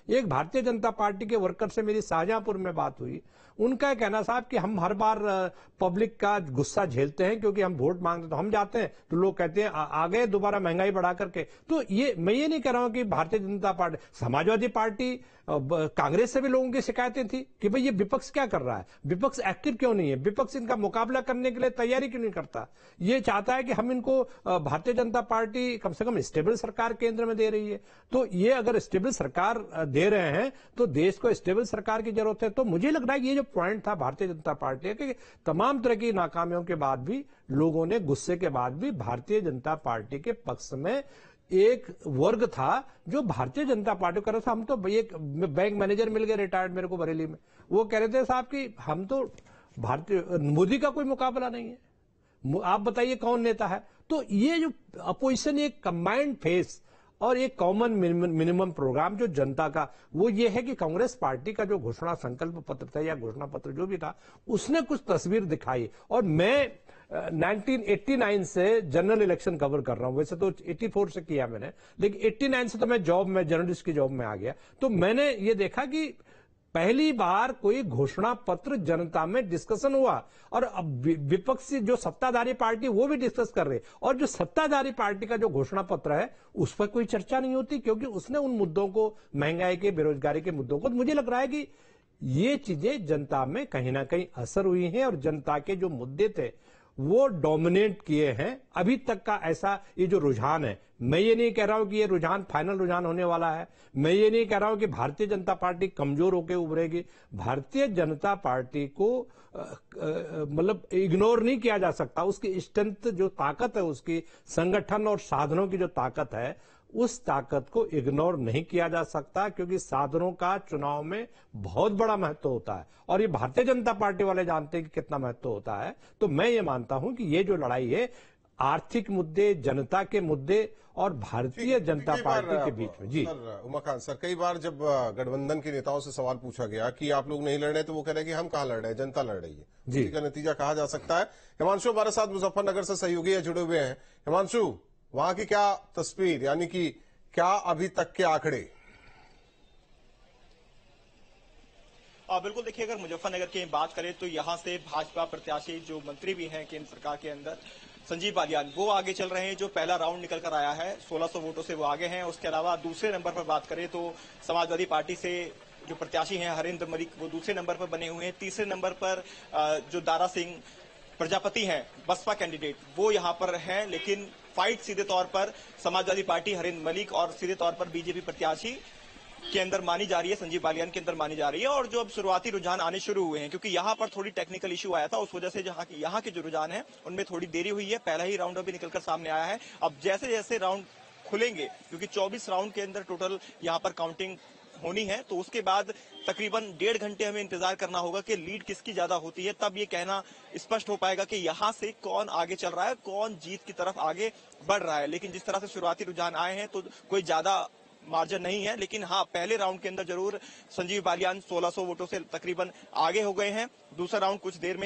एक भारतीय जनता पार्टी के वर्कर से मेरी शाहजहांपुर में बात हुई, उनका कहना साहब कि हम हर बार पब्लिक का गुस्सा झेलते हैं क्योंकि हम वोट मांगते तो हम जाते हैं तो लोग कहते हैं आ गए दोबारा महंगाई बढ़ा करके। तो ये मैं ये नहीं कह रहा हूं कि भारतीय जनता पार्टी, समाजवादी पार्टी, कांग्रेस से भी लोगों की शिकायतें थी कि भाई ये विपक्ष क्या कर रहा है, विपक्ष एक्टिव क्यों नहीं है, विपक्ष इनका मुकाबला करने के लिए तैयारी क्यों नहीं करता। ये चाहता है कि हम इनको, भारतीय जनता पार्टी कम से कम स्टेबल सरकार केंद्र में दे रही है, तो ये अगर स्टेबल सरकार दे रहे हैं तो देश को स्टेबल सरकार की जरूरत है। तो मुझे लग रहा है कि ये जो पॉइंट था भारतीय जनता पार्टी के, तमाम तरह की नाकामियों के बाद भी लोगों ने, गुस्से के बाद भी भारतीय जनता पार्टी के पक्ष में एक वर्ग था जो भारतीय जनता पार्टी को कर रहा था। हम तो एक बैंक मैनेजर मिल गए रिटायर्ड मेरे को बरेली में, वो कह रहे थे साहब कि हम तो भारतीय मोदी का कोई मुकाबला नहीं है, आप बताइए कौन नेता है। तो ये जो अपोजिशन, एक कंबाइंड फेस और एक कॉमन मिनिमम प्रोग्राम जो जनता का, वो ये है कि कांग्रेस पार्टी का जो घोषणा संकल्प पत्र था या घोषणा पत्र जो भी था, उसने कुछ तस्वीर दिखाई। और मैं 1989 से जनरल इलेक्शन कवर कर रहा हूं, वैसे तो 84 से किया मैंने, लेकिन 89 से तो मैं जॉब में, जर्नलिस्ट की जॉब में आ गया। तो मैंने ये देखा कि पहली बार कोई घोषणा पत्र जनता में डिस्कशन हुआ, और अब विपक्षी जो सत्ताधारी पार्टी वो भी डिस्कस कर रहे, और जो सत्ताधारी पार्टी का जो घोषणा पत्र है उस पर कोई चर्चा नहीं होती, क्योंकि उसने उन मुद्दों को, महंगाई के, बेरोजगारी के मुद्दों को, मुझे लग रहा है कि ये चीजें जनता में कहीं ना कहीं असर हुई हैं, और जनता के जो मुद्दे थे वो डोमिनेट किए हैं अभी तक का। ऐसा ये जो रुझान है, मैं ये नहीं कह रहा हूं कि ये रुझान फाइनल रुझान होने वाला है, मैं ये नहीं कह रहा हूं कि भारतीय जनता पार्टी कमजोर होकर उभरेगी। भारतीय जनता पार्टी को मतलब इग्नोर नहीं किया जा सकता, उसकी स्ट्रेंथ जो ताकत है, उसकी संगठन और साधनों की जो ताकत है, उस ताकत को इग्नोर नहीं किया जा सकता, क्योंकि साधनों का चुनाव में बहुत बड़ा महत्व होता है, और ये भारतीय जनता पार्टी वाले जानते हैं कि कितना महत्व होता है। तो मैं ये मानता हूं कि ये जो लड़ाई है, आर्थिक मुद्दे, जनता के मुद्दे और भारतीय जनता पार्टी के बीच में। जी सर, उमाकांत सर, कई बार जब गठबंधन के नेताओं से सवाल पूछा गया कि आप लोग नहीं लड़ रहे, तो वो कह रहे हैं कि हम कहां लड़ रहे हैं, जनता लड़ रही है। जी का नतीजा कहा जा सकता है। हिमांशु हमारे साथ मुजफ्फरनगर से सहयोगी जुड़े हुए हैं। हिमांशु, वहां की क्या तस्वीर, यानी कि क्या अभी तक के आंकड़े? बिल्कुल, देखिए, अगर मुजफ्फरनगर की बात करें तो यहां से भाजपा प्रत्याशी जो मंत्री भी हैं केंद्र सरकार के अंदर, संजीव बालियान, वो आगे चल रहे हैं। जो पहला राउंड निकल कर आया है 1600 वोटों से वो आगे हैं। उसके अलावा दूसरे नंबर पर बात करें तो समाजवादी पार्टी से जो प्रत्याशी हैं हरिंद्र मलिक, वो दूसरे नंबर पर बने हुए हैं। तीसरे नंबर पर जो दारा सिंह प्रजापति हैं, बसपा कैंडिडेट, वो यहां पर हैं। लेकिन फाइट सीधे तौर पर समाजवादी पार्टी हरिंद्र मलिक और सीधे तौर पर बीजेपी प्रत्याशी के अंदर मानी जा रही है, संजीव बालियान के अंदर मानी जा रही है। और जो अब शुरुआती रुझान आने शुरू हुए हैं, क्योंकि यहां पर थोड़ी टेक्निकल इश्यू आया था, उस वजह से यहाँ के जो रुझान है उनमें थोड़ी देरी हुई है। पहला ही राउंड अभी निकलकर सामने आया है। अब जैसे जैसे राउंड खुलेंगे, क्योंकि 24 राउंड के अंदर टोटल यहाँ पर काउंटिंग होनी है, तो उसके बाद तकरीबन 1.5 घंटे हमें इंतजार करना होगा कि लीड किसकी ज्यादा होती है। तब ये कहना स्पष्ट हो पाएगा कि यहां से कौन आगे चल रहा है, कौन जीत की तरफ आगे बढ़ रहा है। लेकिन जिस तरह से शुरुआती रुझान आए हैं तो कोई ज्यादा मार्जिन नहीं है। लेकिन हाँ, पहले राउंड के अंदर जरूर संजीव बालियान 1600 वोटों से तकरीबन आगे हो गए हैं। दूसरा राउंड कुछ देर में